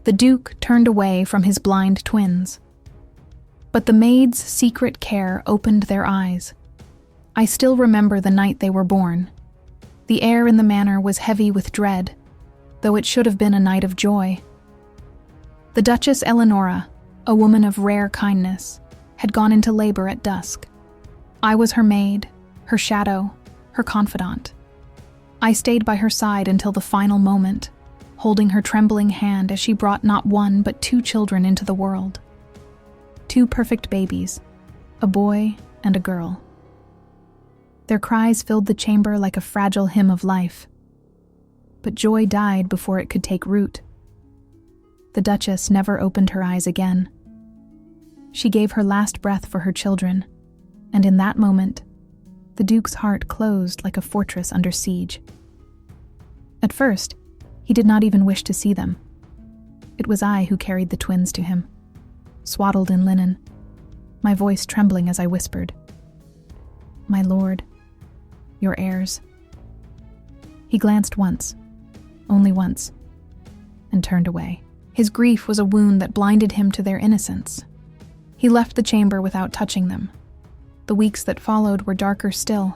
The Duke turned away from his blind twins. But the Maid's Secret Care opened their eyes. I still remember the night they were born. The air in the manor was heavy with dread, though it should have been a night of joy. The Duchess Eleonora, a woman of rare kindness, had gone into labor at dusk. I was her maid, her shadow, her confidant. I stayed by her side until the final moment, holding her trembling hand as she brought not one but 2 children into the world. 2 perfect babies, a boy and a girl. Their cries filled the chamber like a fragile hymn of life. But joy died before it could take root. The Duchess never opened her eyes again. She gave her last breath for her children, and in that moment, the Duke's heart closed like a fortress under siege. At first, he did not even wish to see them. It was I who carried the twins to him, swaddled in linen, my voice trembling as I whispered, "My lord, your heirs." He glanced once, only once, and turned away. His grief was a wound that blinded him to their innocence. He left the chamber without touching them. The weeks that followed were darker still.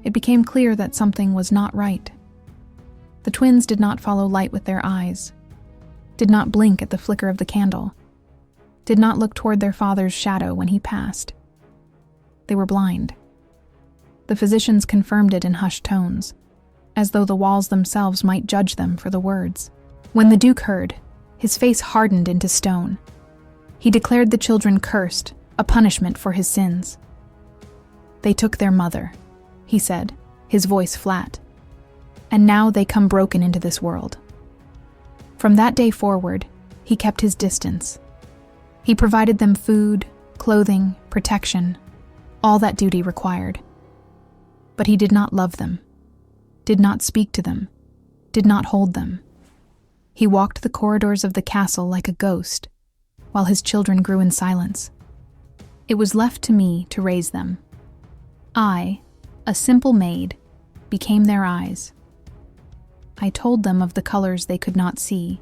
It became clear that something was not right. The twins did not follow light with their eyes, did not blink at the flicker of the candle, did not look toward their father's shadow when he passed. They were blind. The physicians confirmed it in hushed tones, as though the walls themselves might judge them for the words. When the Duke heard, his face hardened into stone. He declared the children cursed, a punishment for his sins. "They took their mother," he said, his voice flat, "and now they come broken into this world." From that day forward, he kept his distance. He provided them food, clothing, protection, all that duty required. But he did not love them, did not speak to them, did not hold them. He walked the corridors of the castle like a ghost, while his children grew in silence. It was left to me to raise them. I, a simple maid, became their eyes. I told them of the colors they could not see,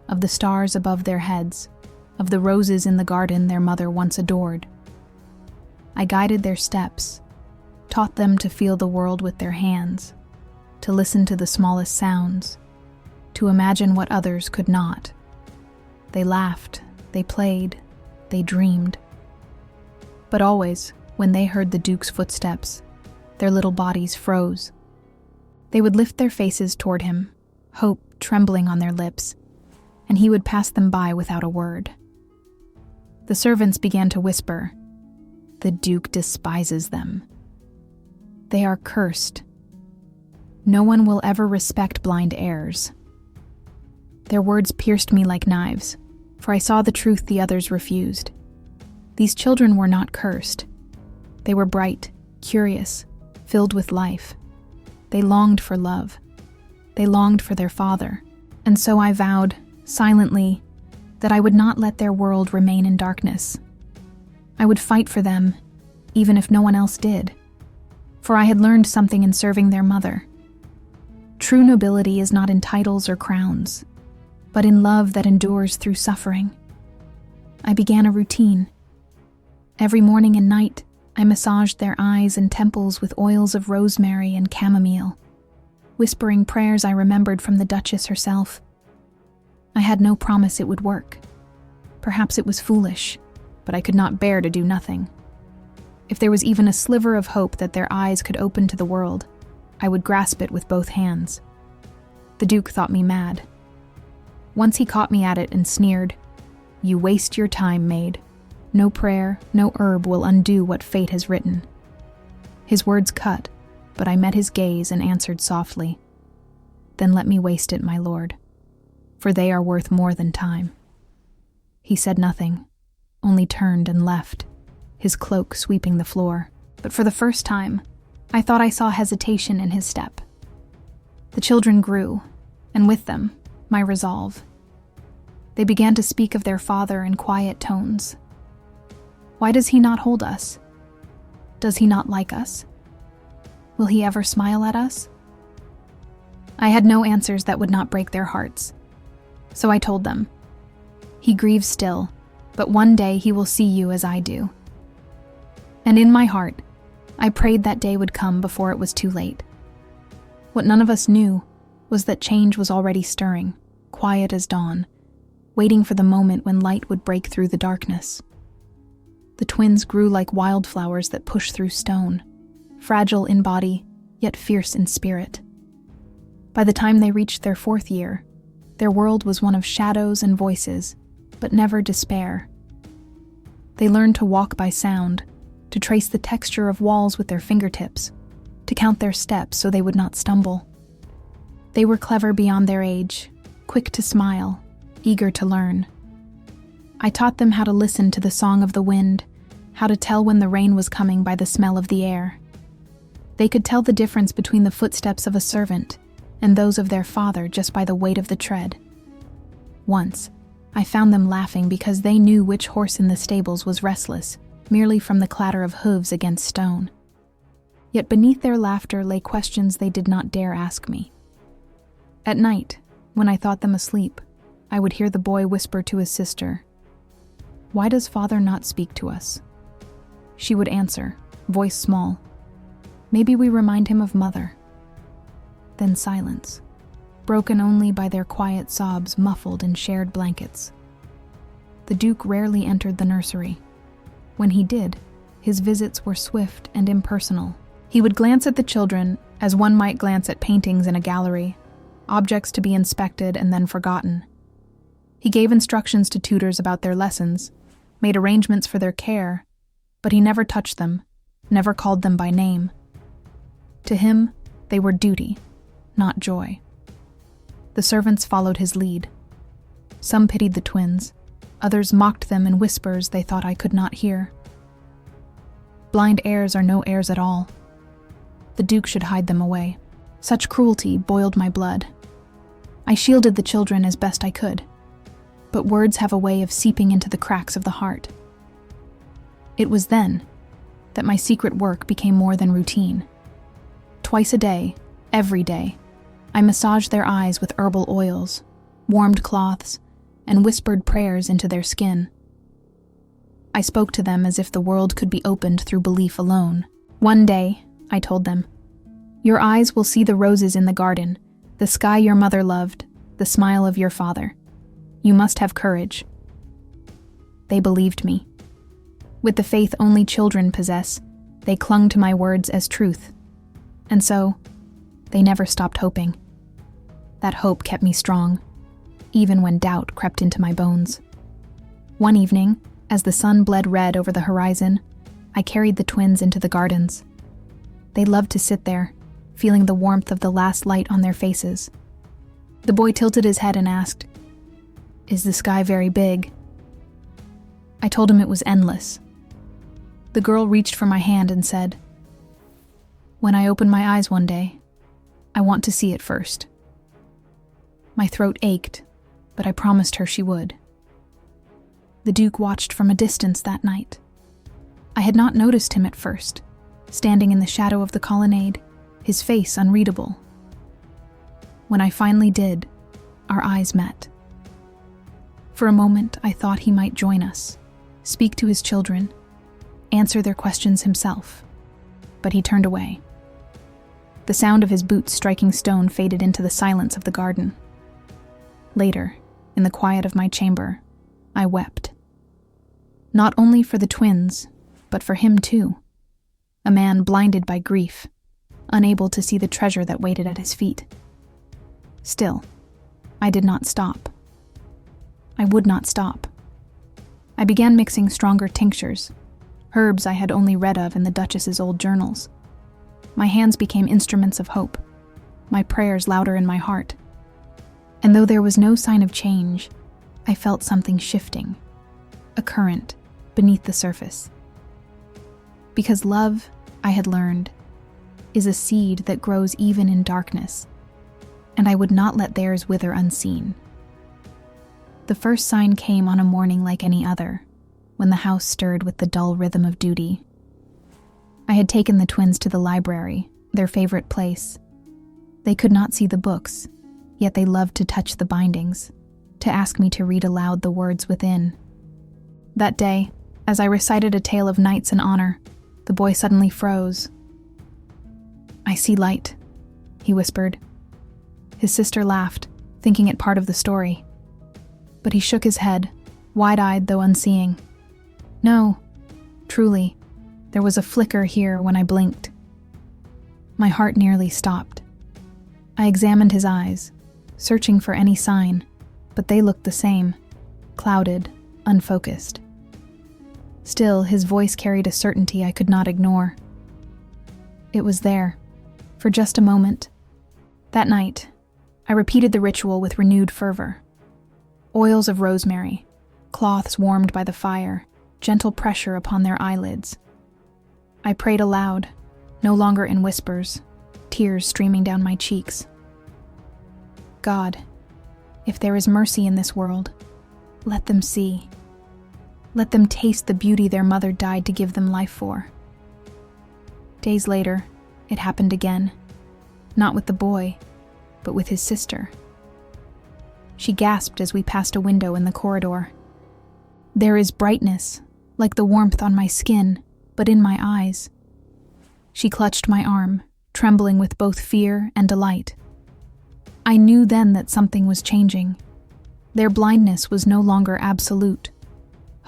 of the stars above their heads, of the roses in the garden their mother once adored. I guided their steps, taught them to feel the world with their hands, to listen to the smallest sounds, to imagine what others could not. They laughed, they played, they dreamed. But always, when they heard the Duke's footsteps, their little bodies froze. They would lift their faces toward him, hope trembling on their lips, and he would pass them by without a word. The servants began to whisper, "The Duke despises them. They are cursed. No one will ever respect blind heirs." Their words pierced me like knives, for I saw the truth the others refused. These children were not cursed. They were bright, curious, filled with life. They longed for love. They longed for their father. And so I vowed, silently, that I would not let their world remain in darkness. I would fight for them, even if no one else did. For I had learned something in serving their mother. True nobility is not in titles or crowns, but in love that endures through suffering. I began a routine. Every morning and night, I massaged their eyes and temples with oils of rosemary and chamomile, whispering prayers I remembered from the Duchess herself. I had no promise it would work. Perhaps it was foolish, but I could not bear to do nothing. If there was even a sliver of hope that their eyes could open to the world, I would grasp it with both hands. The Duke thought me mad. Once he caught me at it and sneered, "You waste your time, maid. No prayer, no herb will undo what fate has written." His words cut, but I met his gaze and answered softly, "Then let me waste it, my lord, for they are worth more than time." He said nothing, only turned and left, his cloak sweeping the floor. But for the first time, I thought I saw hesitation in his step. The children grew, and with them, my resolve. They began to speak of their father in quiet tones. Why does he not hold us? Does he not like us? Will he ever smile at us? I had no answers that would not break their hearts. So I told them, "He grieves still, but one day he will see you as I do." And in my heart, I prayed that day would come before it was too late. What none of us knew was that change was already stirring, quiet as dawn, waiting for the moment when light would break through the darkness. The twins grew like wildflowers that push through stone, fragile in body, yet fierce in spirit. By the time they reached their 4th year, their world was one of shadows and voices, but never despair. They learned to walk by sound, to trace the texture of walls with their fingertips, to count their steps so they would not stumble. They were clever beyond their age, quick to smile, eager to learn. I taught them how to listen to the song of the wind, how to tell when the rain was coming by the smell of the air. They could tell the difference between the footsteps of a servant and those of their father just by the weight of the tread. Once, I found them laughing because they knew which horse in the stables was restless, merely from the clatter of hooves against stone. Yet beneath their laughter lay questions they did not dare ask me. At night, when I thought them asleep, I would hear the boy whisper to his sister, "Why does father not speak to us?" She would answer, voice small, "Maybe we remind him of mother." Then silence, broken only by their quiet sobs muffled in shared blankets. The Duke rarely entered the nursery. When he did, his visits were swift and impersonal. He would glance at the children as one might glance at paintings in a gallery, objects to be inspected and then forgotten. He gave instructions to tutors about their lessons, made arrangements for their care, but he never touched them, never called them by name. To him, they were duty, not joy. The servants followed his lead. Some pitied the twins, others mocked them in whispers they thought I could not hear. Blind heirs are no heirs at all. The Duke should hide them away. Such cruelty boiled my blood. I shielded the children as best I could, but words have a way of seeping into the cracks of the heart. It was then that my secret work became more than routine. Twice a day, every day, I massaged their eyes with herbal oils, warmed cloths, and whispered prayers into their skin. I spoke to them as if the world could be opened through belief alone. One day, I told them, "Your eyes will see the roses in the garden, the sky your mother loved, the smile of your father. You must have courage." They believed me. With the faith only children possess, they clung to my words as truth. And so, they never stopped hoping. That hope kept me strong, even when doubt crept into my bones. One evening, as the sun bled red over the horizon, I carried the twins into the gardens. They loved to sit there, feeling the warmth of the last light on their faces. The boy tilted his head and asked, "Is the sky very big?" I told him it was endless. The girl reached for my hand and said, "When I open my eyes one day, I want to see it first." My throat ached, but I promised her she would. The Duke watched from a distance that night. I had not noticed him at first, standing in the shadow of the colonnade, his face unreadable. When I finally did, our eyes met. For a moment, I thought he might join us, speak to his children, answer their questions himself, but he turned away. The sound of his boots striking stone faded into the silence of the garden. Later, in the quiet of my chamber, I wept. Not only for the twins, but for him too. A man blinded by grief, unable to see the treasure that waited at his feet. Still, I did not stop. I would not stop. I began mixing stronger tinctures, herbs I had only read of in the Duchess's old journals. My hands became instruments of hope, my prayers louder in my heart. And though there was no sign of change, I felt something shifting, a current beneath the surface. Because love, I had learned, is a seed that grows even in darkness, and I would not let theirs wither unseen. The first sign came on a morning like any other, when the house stirred with the dull rhythm of duty. I had taken the twins to the library, their favorite place. They could not see the books, yet they loved to touch the bindings. to ask me to read aloud the words within. That day, as I recited a tale of knights and honor, the boy suddenly froze. "I see light," he whispered. His sister laughed, thinking it part of the story. But he shook his head, wide-eyed though unseeing. "No, truly, there was a flicker here when I blinked." My heart nearly stopped. I examined his eyes, searching for any sign, but they looked the same, clouded, unfocused. Still, his voice carried a certainty I could not ignore. It was there, for just a moment. That night, I repeated the ritual with renewed fervor. Oils of rosemary, cloths warmed by the fire, gentle pressure upon their eyelids. I prayed aloud, no longer in whispers, tears streaming down my cheeks. God, if there is mercy in this world, let them see. Let them taste the beauty their mother died to give them life for. Days later, it happened again, not with the boy, but with his sister. She gasped as we passed a window in the corridor. "There is brightness, like the warmth on my skin, but in my eyes." She clutched my arm, trembling with both fear and delight. I knew then that something was changing. Their blindness was no longer absolute.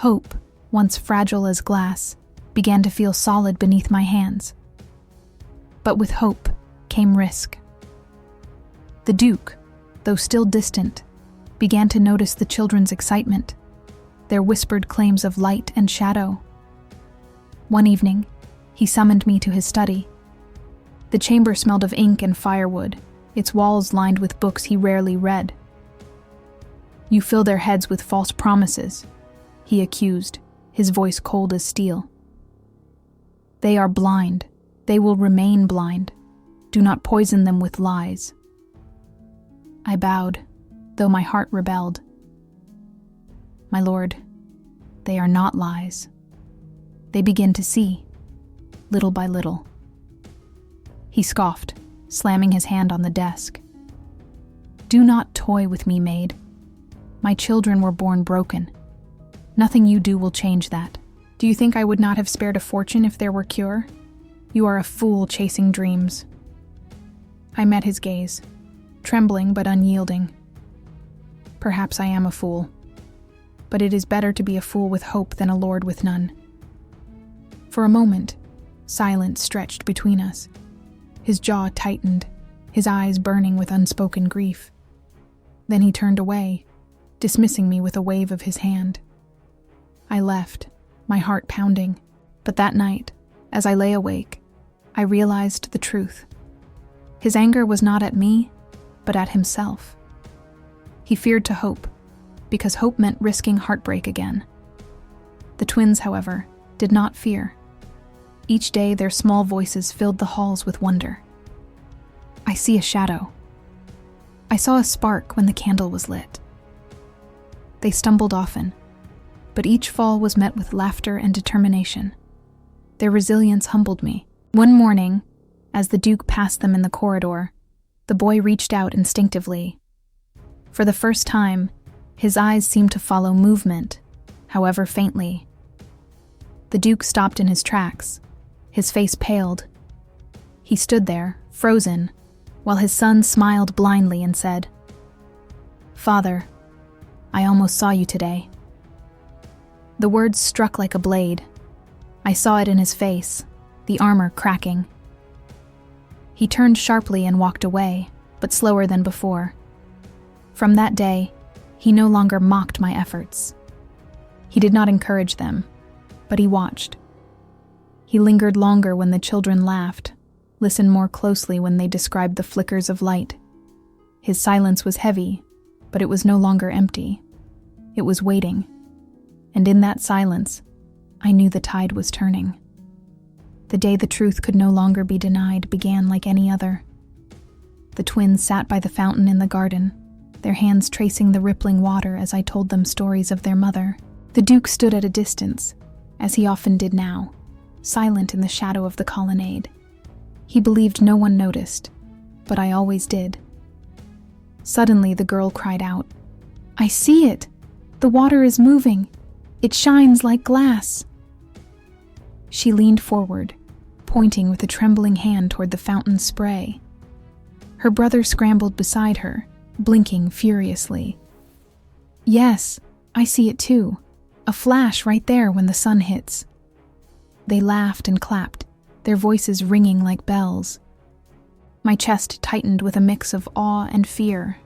Hope, once fragile as glass, began to feel solid beneath my hands. But with hope came risk. The Duke, though still distant, began to notice the children's excitement, their whispered claims of light and shadow. One evening, he summoned me to his study. The chamber smelled of ink and firewood, its walls lined with books he rarely read. "You fill their heads with false promises," he accused, his voice cold as steel. "They are blind. They will remain blind. Do not poison them with lies." I bowed, though my heart rebelled. "My lord, they are not lies. They begin to see, little by little." He scoffed, slamming his hand on the desk. "Do not toy with me, maid. My children were born broken. Nothing you do will change that. Do you think I would not have spared a fortune if there were cure? You are a fool chasing dreams." I met his gaze, trembling but unyielding. Perhaps I am a fool, but it is better to be a fool with hope than a lord with none. For a moment, silence stretched between us. His jaw tightened, his eyes burning with unspoken grief. Then he turned away, dismissing me with a wave of his hand. I left, my heart pounding, but that night, as I lay awake, I realized the truth. His anger was not at me, but at himself. He feared to hope, because hope meant risking heartbreak again. The twins, however, did not fear. Each day their small voices filled the halls with wonder. "I see a shadow. I saw a spark when the candle was lit." They stumbled often, but each fall was met with laughter and determination. Their resilience humbled me. One morning, as the Duke passed them in the corridor, the boy reached out instinctively. For the first time, his eyes seemed to follow movement, however faintly. The Duke stopped in his tracks, his face paled. He stood there, frozen, while his son smiled blindly and said, "Father, I almost saw you today." The words struck like a blade. I saw it in his face, the armor cracking. He turned sharply and walked away, but slower than before. From that day, he no longer mocked my efforts. He did not encourage them, but he watched. He lingered longer when the children laughed, listened more closely when they described the flickers of light. His silence was heavy, but it was no longer empty. It was waiting. And in that silence, I knew the tide was turning. The day the truth could no longer be denied began like any other. The twins sat by the fountain in the garden, their hands tracing the rippling water as I told them stories of their mother. The Duke stood at a distance, as he often did now, silent in the shadow of the colonnade. He believed no one noticed, but I always did. Suddenly the girl cried out, I see it. The water is moving. It shines like glass. She leaned forward, pointing with a trembling hand toward the fountain's spray. Her brother scrambled beside her, blinking furiously. Yes, I see it too. A flash right there when the sun hits. They laughed and clapped, their voices ringing like bells. My chest tightened with a mix of awe and fear.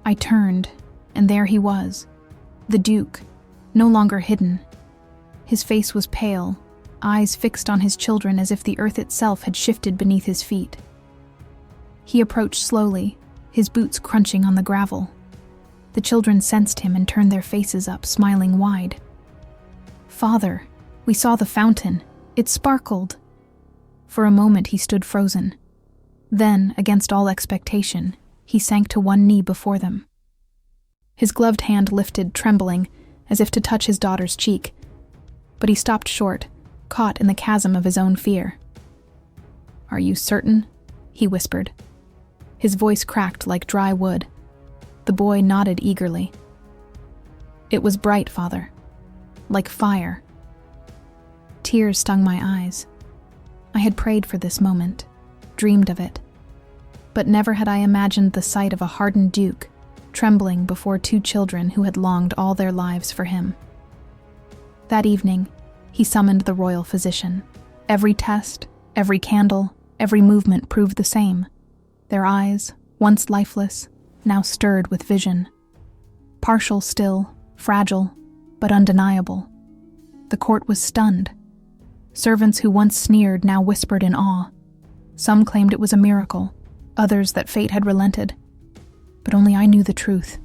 I turned, and there he was, the Duke, no longer hidden. His face was pale, eyes fixed on his children as if the earth itself had shifted beneath his feet. He approached slowly, his boots crunching on the gravel. The children sensed him and turned their faces up, smiling wide. "Father, we saw the fountain. It sparkled." For a moment he stood frozen. Then, against all expectation, he sank to one knee before them. His gloved hand lifted, trembling, as if to touch his daughter's cheek. But he stopped short, caught in the chasm of his own fear. "Are you certain?" he whispered. His voice cracked like dry wood. The boy nodded eagerly. "It was bright, Father. Like fire." Tears stung my eyes. I had prayed for this moment, dreamed of it. But never had I imagined the sight of a hardened duke, trembling before two children who had longed all their lives for him. That evening, he summoned the royal physician. Every test, every candle, every movement proved the same. Their eyes, once lifeless, now stirred with vision. Partial still, fragile, but undeniable. The court was stunned. Servants who once sneered now whispered in awe. Some claimed it was a miracle, others that fate had relented. But only I knew the truth.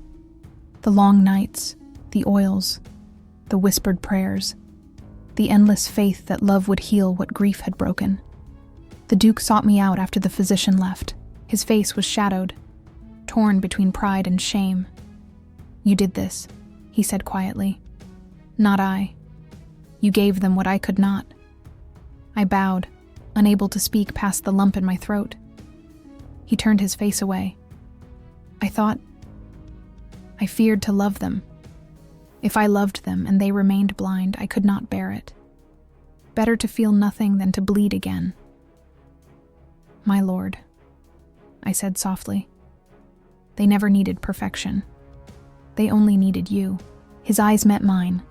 The long nights, the oils, the whispered prayers, the endless faith that love would heal what grief had broken. The Duke sought me out after the physician left. His face was shadowed, torn between pride and shame. "You did this," he said quietly. "Not I. You gave them what I could not." I bowed, unable to speak past the lump in my throat. He turned his face away. I feared to love them. If I loved them and they remained blind, I could not bear it. Better to feel nothing than to bleed again. "My lord," I said softly. "They never needed perfection. They only needed you." His eyes met mine,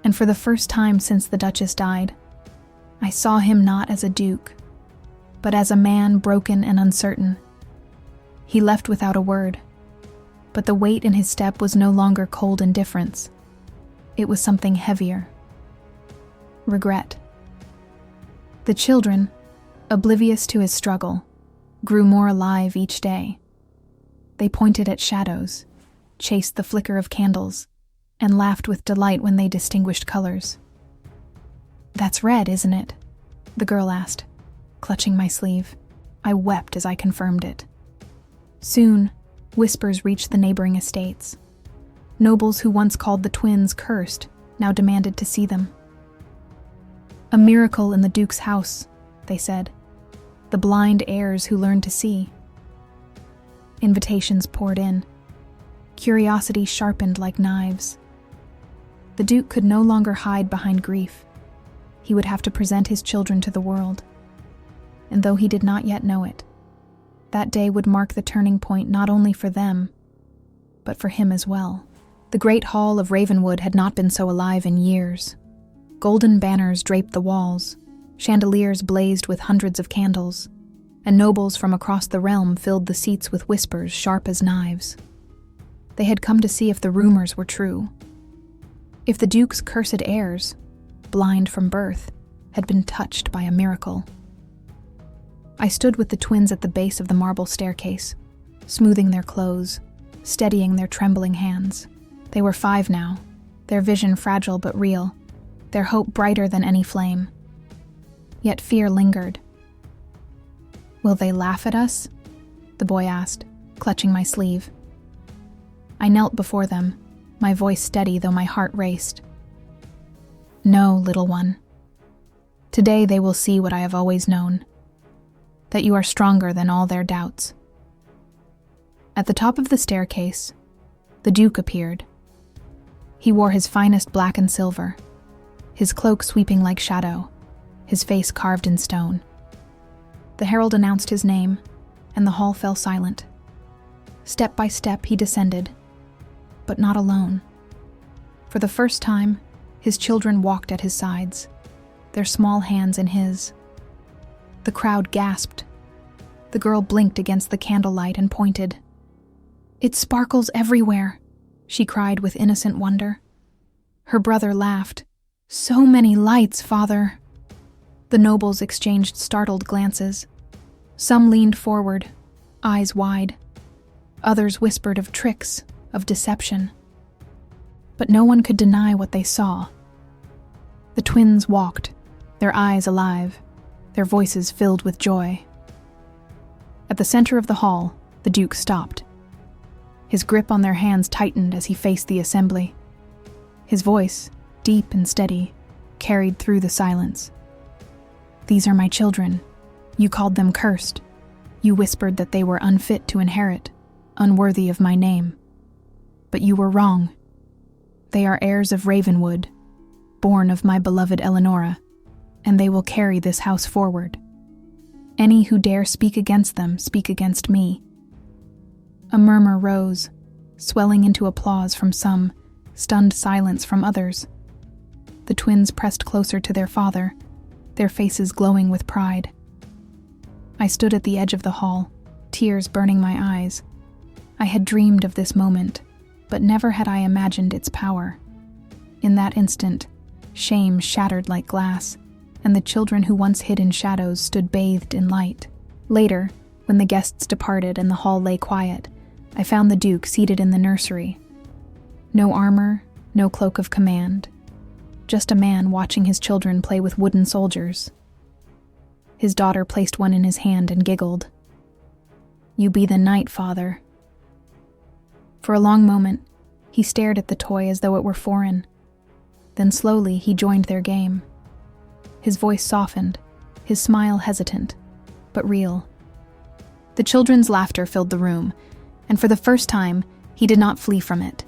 and for the first time since the Duchess died, I saw him not as a duke, but as a man broken and uncertain. He left without a word, but the weight in his step was no longer cold indifference. It was something heavier. Regret. The children, oblivious to his struggle, grew more alive each day. They pointed at shadows, chased the flicker of candles, and laughed with delight when they distinguished colors. "That's red, isn't it?" the girl asked, clutching my sleeve. I wept as I confirmed it. Soon, whispers reached the neighboring estates. Nobles who once called the twins cursed now demanded to see them. "A miracle in the Duke's house," they said. "The blind heirs who learned to see." Invitations poured in. Curiosity sharpened like knives. The Duke could no longer hide behind grief. He would have to present his children to the world. And though he did not yet know it, that day would mark the turning point not only for them, but for him as well. The great hall of Ravenwood had not been so alive in years. Golden banners draped the walls, chandeliers blazed with hundreds of candles, and nobles from across the realm filled the seats with whispers sharp as knives. They had come to see if the rumors were true. If the Duke's cursed heirs, blind from birth, had been touched by a miracle. I stood with the twins at the base of the marble staircase, smoothing their clothes, steadying their trembling hands. They were 5 now, their vision fragile but real, their hope brighter than any flame. Yet fear lingered. "Will they laugh at us?" the boy asked, clutching my sleeve. I knelt before them, my voice steady though my heart raced. "No, little one. Today they will see what I have always known, that you are stronger than all their doubts." At the top of the staircase, the Duke appeared. He wore his finest black and silver, his cloak sweeping like shadow, his face carved in stone. The herald announced his name, and the hall fell silent. Step by step he descended, but not alone. For the first time, his children walked at his sides, their small hands in his. The crowd gasped. The girl blinked against the candlelight and pointed. "It sparkles everywhere," she cried with innocent wonder. Her brother laughed. "So many lights, father." The nobles exchanged startled glances. Some leaned forward, eyes wide. Others whispered of tricks, of deception. But no one could deny what they saw. The twins walked, their eyes alive, their voices filled with joy. At the center of the hall, the Duke stopped. His grip on their hands tightened as he faced the assembly. His voice, deep and steady, carried through the silence. "These are my children. You called them cursed. You whispered that they were unfit to inherit, unworthy of my name. But you were wrong. They are heirs of Ravenwood, born of my beloved Eleonora, and they will carry this house forward. Any who dare speak against them speak against me." A murmur rose, swelling into applause from some, stunned silence from others. The twins pressed closer to their father, their faces glowing with pride. I stood at the edge of the hall, tears burning my eyes. I had dreamed of this moment, but never had I imagined its power. In that instant, shame shattered like glass, and the children who once hid in shadows stood bathed in light. Later, when the guests departed and the hall lay quiet, I found the Duke seated in the nursery. No armor, no cloak of command, just a man watching his children play with wooden soldiers. His daughter placed one in his hand and giggled. "You be the knight, father." For a long moment, he stared at the toy as though it were foreign. Then slowly he joined their game. His voice softened, his smile hesitant, but real. The children's laughter filled the room, and for the first time, he did not flee from it.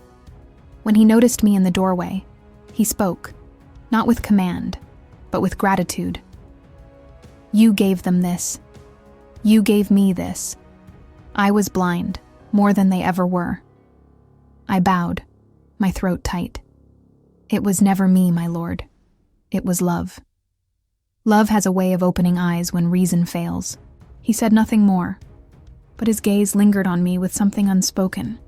When he noticed me in the doorway, he spoke, not with command, but with gratitude. "You gave them this. You gave me this. I was blind, more than they ever were." I bowed, my throat tight. "It was never me, my lord. It was love." Love has a way of opening eyes when reason fails. He said nothing more, but his gaze lingered on me with something unspoken.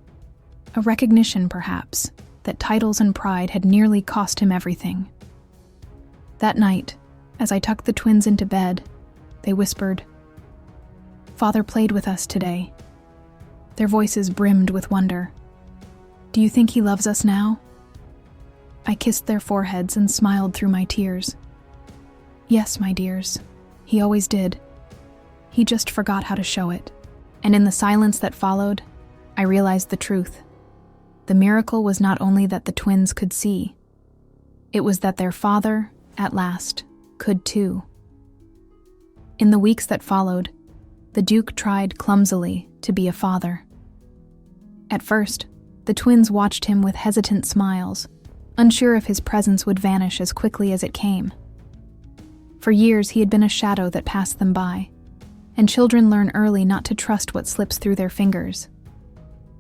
A recognition, perhaps, that titles and pride had nearly cost him everything. That night, as I tucked the twins into bed, they whispered, "Father played with us today." Their voices brimmed with wonder. "Do you think he loves us now?" I kissed their foreheads and smiled through my tears. "Yes, my dears, he always did. He just forgot how to show it." And in the silence that followed, I realized the truth. The miracle was not only that the twins could see, it was that their father, at last, could too. In the weeks that followed, the Duke tried clumsily to be a father. At first, the twins watched him with hesitant smiles, unsure if his presence would vanish as quickly as it came. For years he had been a shadow that passed them by, and children learn early not to trust what slips through their fingers.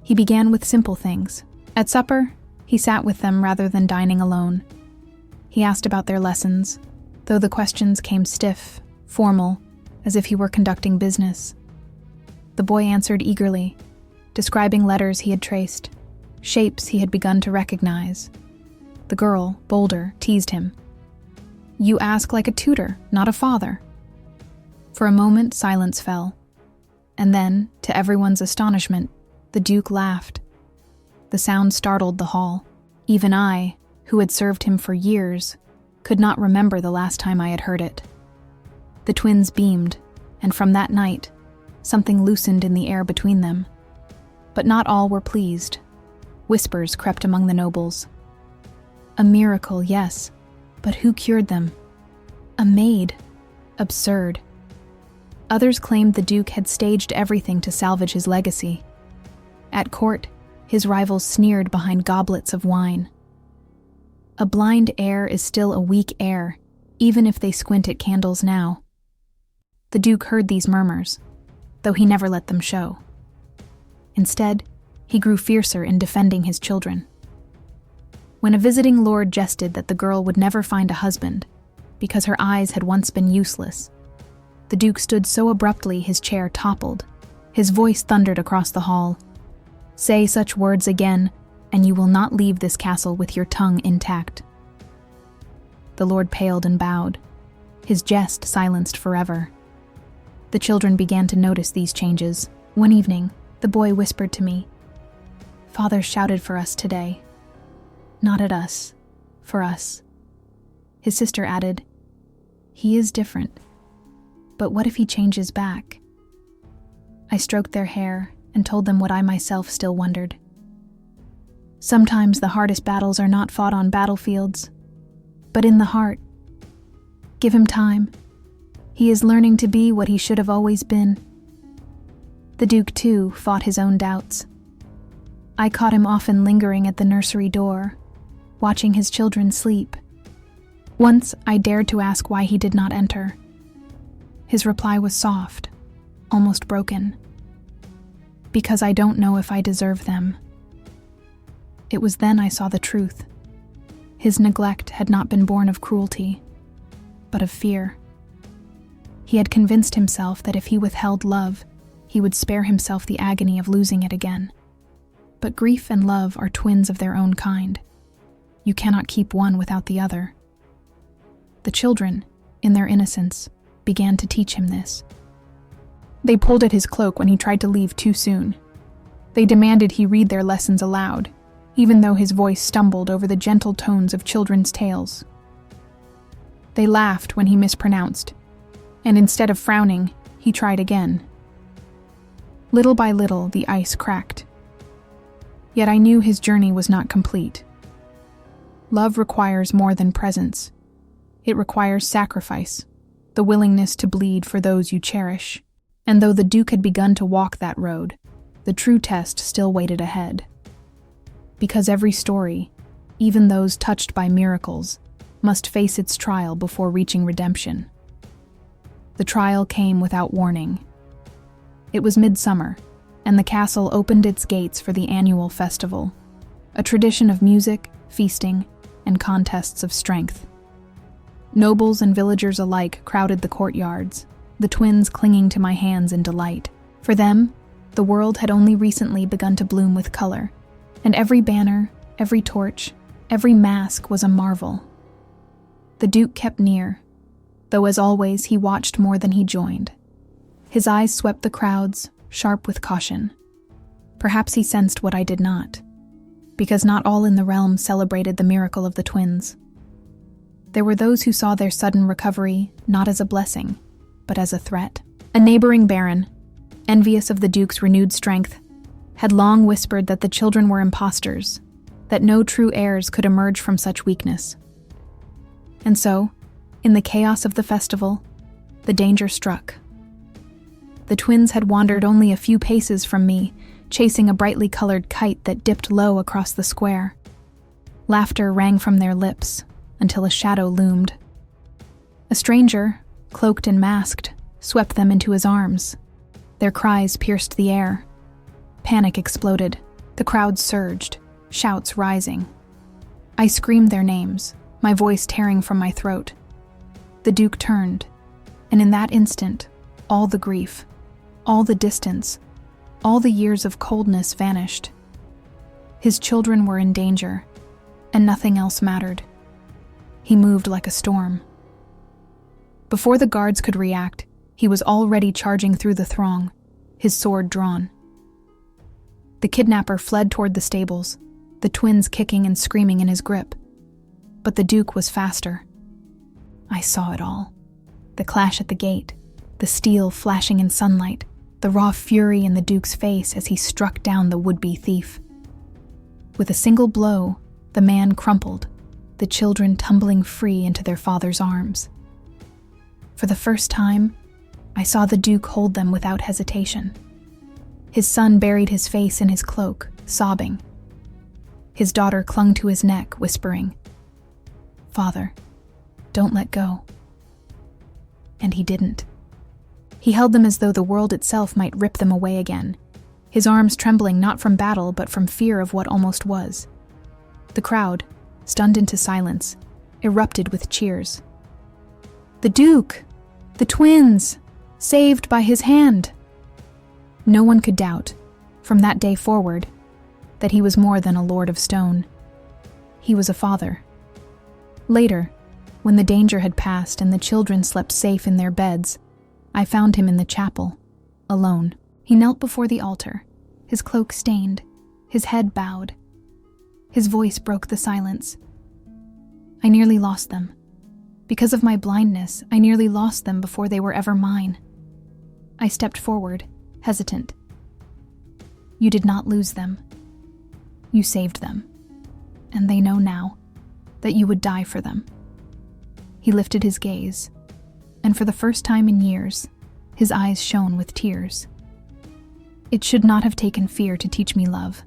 He began with simple things. At supper, he sat with them rather than dining alone. He asked about their lessons, though the questions came stiff, formal, as if he were conducting business. The boy answered eagerly, describing letters he had traced, shapes he had begun to recognize. The girl, bolder, teased him. "You ask like a tutor, not a father." For a moment, silence fell. And then, to everyone's astonishment, the Duke laughed. The sound startled the hall. Even I, who had served him for years, could not remember the last time I had heard it. The twins beamed, and from that night, something loosened in the air between them. But not all were pleased. Whispers crept among the nobles. A miracle, yes, but who cured them? A maid? Absurd. Others claimed the Duke had staged everything to salvage his legacy. At court, His rivals sneered behind goblets of wine. A blind heir is still a weak heir, even if they squint at candles now. The Duke heard these murmurs, though he never let them show. Instead, he grew fiercer in defending his children. When a visiting lord jested that the girl would never find a husband, because her eyes had once been useless, the Duke stood so abruptly his chair toppled. His voice thundered across the hall. "Say such words again, and you will not leave this castle with your tongue intact." The lord paled and bowed, his jest silenced forever. The children began to notice these changes. One evening, the boy whispered to me, "Father shouted for us today. Not at us, for us." His sister added, "He is different. But what if he changes back?" I stroked their hair and told them what I myself still wondered. Sometimes the hardest battles are not fought on battlefields, but in the heart. Give him time. He is learning to be what he should have always been. The Duke, too, fought his own doubts. I caught him often lingering at the nursery door, watching his children sleep. Once I dared to ask why he did not enter. His reply was soft, almost broken. "Because I don't know if I deserve them." It was then I saw the truth. His neglect had not been born of cruelty, but of fear. He had convinced himself that if he withheld love, he would spare himself the agony of losing it again. But grief and love are twins of their own kind. You cannot keep one without the other. The children, in their innocence, began to teach him this. They pulled at his cloak when he tried to leave too soon. They demanded he read their lessons aloud, even though his voice stumbled over the gentle tones of children's tales. They laughed when he mispronounced, and instead of frowning, he tried again. Little by little, the ice cracked. Yet I knew his journey was not complete. Love requires more than presence. It requires sacrifice, the willingness to bleed for those you cherish. And though the Duke had begun to walk that road, the true test still waited ahead. Because every story, even those touched by miracles, must face its trial before reaching redemption. The trial came without warning. It was midsummer, and the castle opened its gates for the annual festival, a tradition of music, feasting, and contests of strength. Nobles and villagers alike crowded the courtyards, the twins clinging to my hands in delight. For them, the world had only recently begun to bloom with color, and every banner, every torch, every mask was a marvel. The Duke kept near, though as always he watched more than he joined. His eyes swept the crowds, sharp with caution. Perhaps he sensed what I did not, because not all in the realm celebrated the miracle of the twins. There were those who saw their sudden recovery not as a blessing, but as a threat. A neighboring baron, envious of the Duke's renewed strength, had long whispered that the children were impostors, that no true heirs could emerge from such weakness. And so, in the chaos of the festival, the danger struck. The twins had wandered only a few paces from me, chasing a brightly colored kite that dipped low across the square. Laughter rang from their lips until a shadow loomed. A stranger, cloaked and masked, swept them into his arms. Their cries pierced the air. Panic exploded. The crowd surged, shouts rising. I screamed their names, my voice tearing from my throat. The Duke turned, and in that instant, all the grief, all the distance, all the years of coldness vanished. His children were in danger, and nothing else mattered. He moved like a storm. Before the guards could react, he was already charging through the throng, his sword drawn. The kidnapper fled toward the stables, the twins kicking and screaming in his grip. But the Duke was faster. I saw it all. The clash at the gate, the steel flashing in sunlight, the raw fury in the Duke's face as he struck down the would-be thief. With a single blow, the man crumpled, the children tumbling free into their father's arms. For the first time, I saw the Duke hold them without hesitation. His son buried his face in his cloak, sobbing. His daughter clung to his neck, whispering, "Father, don't let go." And he didn't. He held them as though the world itself might rip them away again, his arms trembling not from battle but from fear of what almost was. The crowd, stunned into silence, erupted with cheers. "The Duke! The twins! Saved by his hand!" No one could doubt, from that day forward, that he was more than a Lord of Stone. He was a father. Later, when the danger had passed and the children slept safe in their beds, I found him in the chapel, alone. He knelt before the altar, his cloak stained, his head bowed. His voice broke the silence. "I nearly lost them. Because of my blindness, I nearly lost them before they were ever mine." I stepped forward, hesitant. "You did not lose them. You saved them. And they know now that you would die for them." He lifted his gaze, and for the first time in years, his eyes shone with tears. "It should not have taken fear to teach me love,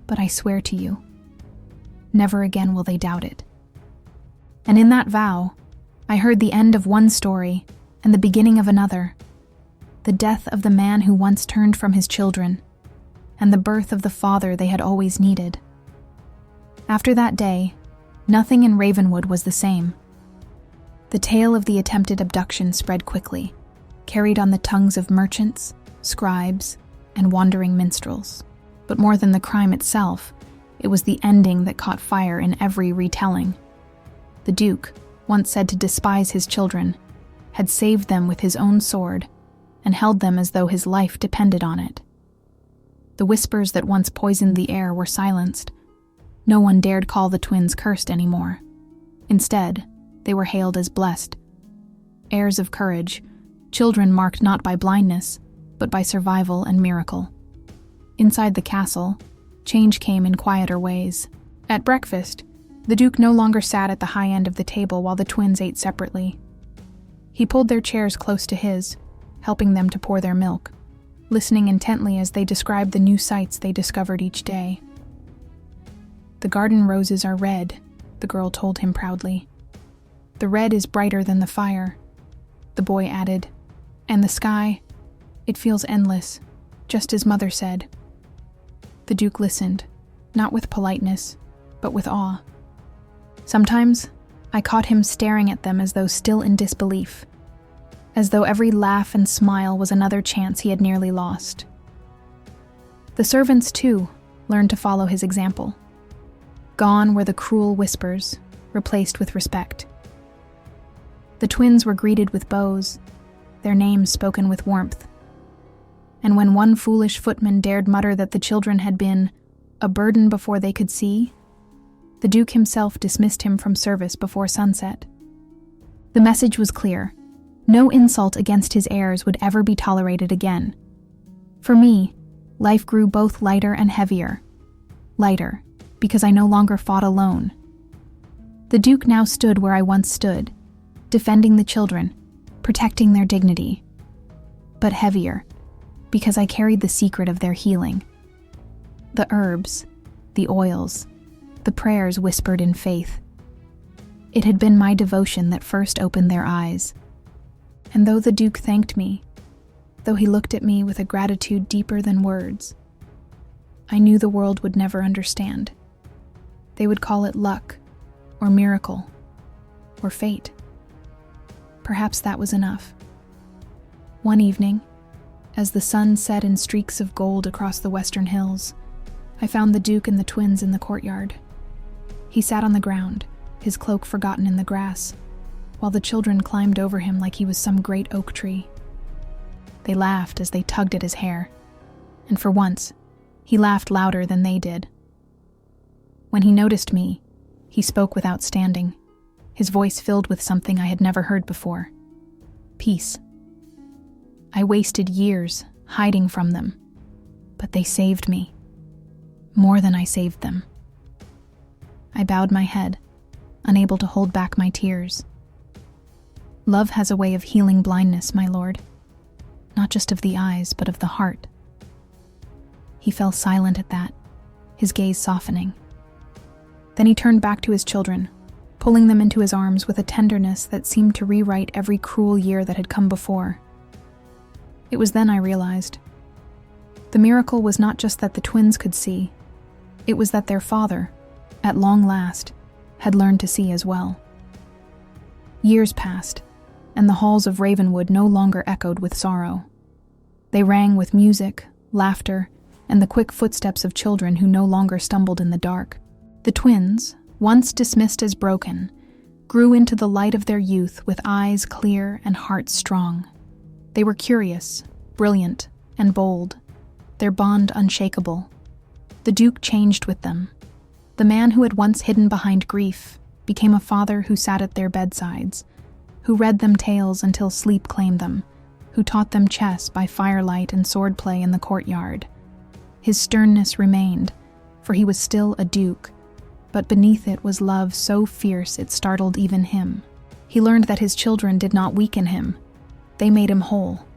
but I swear to you, never again will they doubt it." And in that vow, I heard the end of one story and the beginning of another, the death of the man who once turned from his children, and the birth of the father they had always needed. After that day, nothing in Ravenwood was the same. The tale of the attempted abduction spread quickly, carried on the tongues of merchants, scribes, and wandering minstrels. But more than the crime itself, it was the ending that caught fire in every retelling. The Duke, once said to despise his children, had saved them with his own sword and held them as though his life depended on it. The whispers that once poisoned the air were silenced. No one dared call the twins cursed anymore. Instead, they were hailed as blessed. Heirs of courage, children marked not by blindness, but by survival and miracle. Inside the castle, change came in quieter ways. At breakfast, the Duke no longer sat at the high end of the table while the twins ate separately. He pulled their chairs close to his, helping them to pour their milk, listening intently as they described the new sights they discovered each day. "The garden roses are red," the girl told him proudly. "The red is brighter than the fire," the boy added. "And the sky, it feels endless, just as Mother said." The Duke listened, not with politeness, but with awe. Sometimes, I caught him staring at them as though still in disbelief, as though every laugh and smile was another chance he had nearly lost. The servants, too, learned to follow his example. Gone were the cruel whispers, replaced with respect. The twins were greeted with bows, their names spoken with warmth. And when one foolish footman dared mutter that the children had been a burden before they could see, the Duke himself dismissed him from service before sunset. The message was clear. No insult against his heirs would ever be tolerated again. For me, life grew both lighter and heavier. Lighter, because I no longer fought alone. The Duke now stood where I once stood, defending the children, protecting their dignity. But heavier, because I carried the secret of their healing. The herbs, the oils, the prayers whispered in faith. It had been my devotion that first opened their eyes. And though the Duke thanked me, though he looked at me with a gratitude deeper than words, I knew the world would never understand. They would call it luck, or miracle, or fate. Perhaps that was enough. One evening, as the sun set in streaks of gold across the western hills, I found the Duke and the twins in the courtyard. He sat on the ground, his cloak forgotten in the grass, while the children climbed over him like he was some great oak tree. They laughed as they tugged at his hair, and for once, he laughed louder than they did. When he noticed me, he spoke without standing, his voice filled with something I had never heard before. Peace. I wasted years hiding from them, but they saved me. More than I saved them. I bowed my head, unable to hold back my tears. Love has a way of healing blindness, my lord. Not just of the eyes, but of the heart. He fell silent at that, his gaze softening. Then he turned back to his children, pulling them into his arms with a tenderness that seemed to rewrite every cruel year that had come before. It was then I realized. The miracle was not just that the twins could see, it was that their father, at long last, had learned to see as well. Years passed, and the halls of Ravenwood no longer echoed with sorrow. They rang with music, laughter, and the quick footsteps of children who no longer stumbled in the dark. The twins, once dismissed as broken, grew into the light of their youth with eyes clear and hearts strong. They were curious, brilliant, and bold, their bond unshakable. The Duke changed with them. The man who had once hidden behind grief became a father who sat at their bedsides, who read them tales until sleep claimed them, who taught them chess by firelight and swordplay in the courtyard. His sternness remained, for he was still a duke, but beneath it was love so fierce it startled even him. He learned that his children did not weaken him. They made him whole,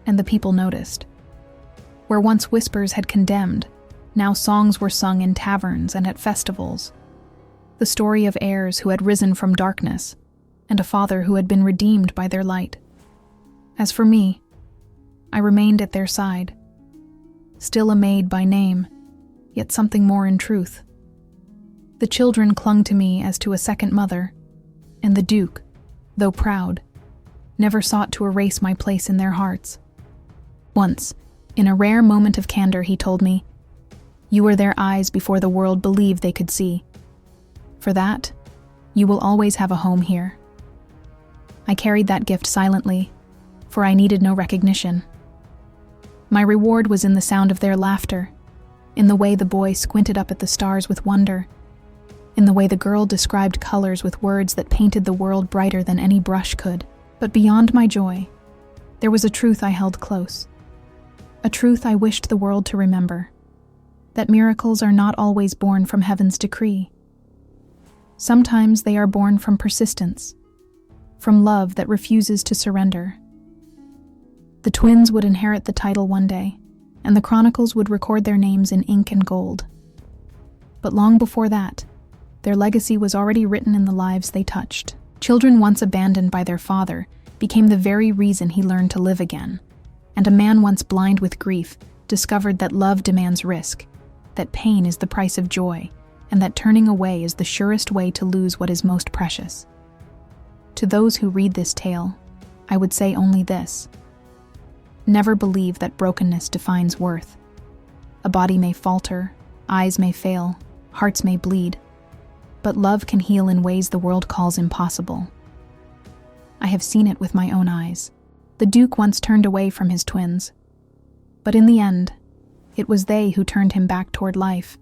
and the people noticed. Where once whispers had condemned, now songs were sung in taverns and at festivals. The story of heirs who had risen from darkness, and a father who had been redeemed by their light. As for me, I remained at their side, still a maid by name, yet something more in truth. The children clung to me as to a second mother, and the Duke, though proud, never sought to erase my place in their hearts. Once, in a rare moment of candor, he told me, "You were their eyes before the world believed they could see. For that, you will always have a home here." I carried that gift silently, for I needed no recognition. My reward was in the sound of their laughter, in the way the boy squinted up at the stars with wonder, in the way the girl described colors with words that painted the world brighter than any brush could. But beyond my joy, there was a truth I held close, a truth I wished the world to remember, that miracles are not always born from heaven's decree. Sometimes they are born from persistence, from love that refuses to surrender. The twins would inherit the title one day, and the chronicles would record their names in ink and gold. But long before that, their legacy was already written in the lives they touched. Children once abandoned by their father became the very reason he learned to live again, and a man once blind with grief discovered that love demands risk, that pain is the price of joy, and that turning away is the surest way to lose what is most precious. To those who read this tale, I would say only this: never believe that brokenness defines worth. A body may falter, eyes may fail, hearts may bleed, but love can heal in ways the world calls impossible. I have seen it with my own eyes. The Duke once turned away from his twins, but in the end, it was they who turned him back toward life.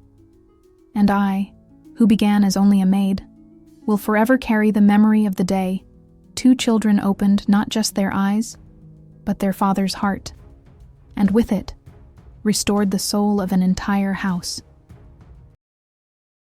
And I, who began as only a maid, will forever carry the memory of the day two children opened not just their eyes, but their father's heart, and with it, restored the soul of an entire house.